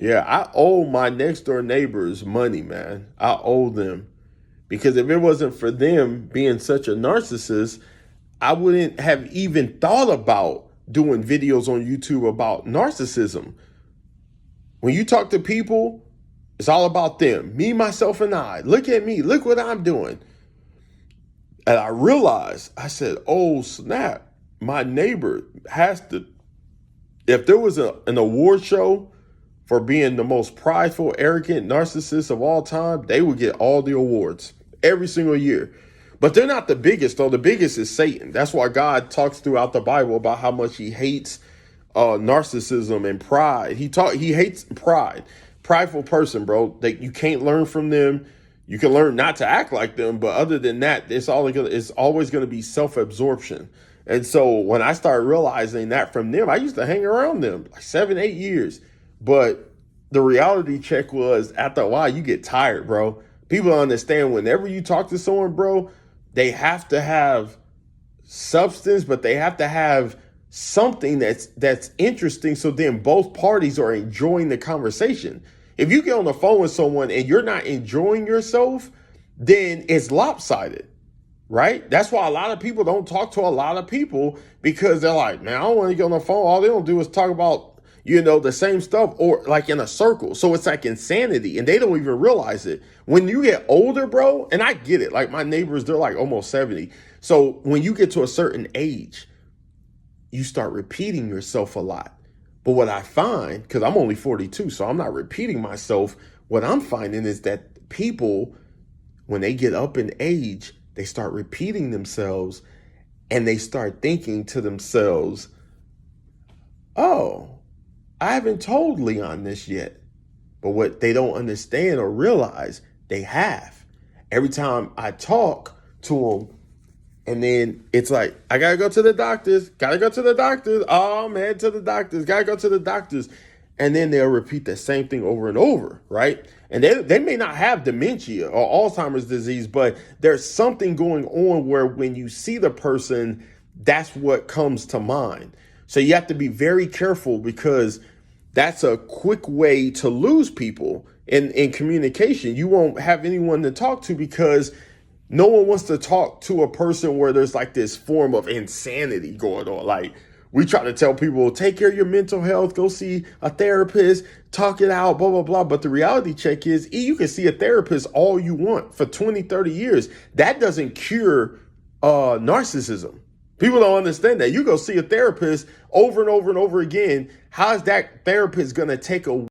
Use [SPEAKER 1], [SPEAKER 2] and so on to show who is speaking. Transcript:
[SPEAKER 1] Yeah, I owe my next door neighbors money, man. I owe them because if it wasn't for them being such a narcissist, I wouldn't have even thought about doing videos on YouTube about narcissism. When you talk to people, it's all about them. Me, myself, and I. Look at me. Look what I'm doing. And I realized, I said, oh, snap. My neighbor has to, if there was an award show for being the most prideful, arrogant narcissist of all time, they would get all the awards every single year. But they're not the biggest, though. The biggest is Satan. That's why God talks throughout the Bible about how much he hates narcissism and pride. He hates pride. Prideful person, bro. You can't learn from them. You can learn not to act like them, but other than that, it's always going to be self-absorption. And so when I started realizing that from them, I used to hang around them like 7, 8 years. But the reality check was after a while, you get tired, bro. People understand whenever you talk to someone, bro, they have to have substance, but they have to have something that's interesting. So then both parties are enjoying the conversation. If you get on the phone with someone and you're not enjoying yourself, then it's lopsided, right? That's why a lot of people don't talk to a lot of people because they're like, man, I don't want to get on the phone. All they don't do is talk about, the same stuff or like in a circle. So it's like insanity and they don't even realize it. When you get older, bro, and I get it, like my neighbors, they're like almost 70. So when you get to a certain age, you start repeating yourself a lot. But what I find, because I'm only 42, so I'm not repeating myself, what I'm finding is that people, when they get up in age, they start repeating themselves and they start thinking to themselves, oh, I haven't told Leon this yet. But what they don't understand or realize, they have. Every time I talk to them, and then it's like, I got to go to the doctors. Got to go to the doctors. Oh, man, to the doctors. Got to go to the doctors. And then they'll repeat the same thing over and over, right? And they may not have dementia or Alzheimer's disease, but there's something going on where when you see the person, that's what comes to mind. So you have to be very careful because that's a quick way to lose people in communication. You won't have anyone to talk to because no one wants to talk to a person where there's like this form of insanity going on. Like we try to tell people, take care of your mental health, go see a therapist, talk it out, blah, blah, blah. But the reality check is you can see a therapist all you want for 20, 30 years. That doesn't cure narcissism. People don't understand that. You go see a therapist over and over and over again. How is that therapist going to take away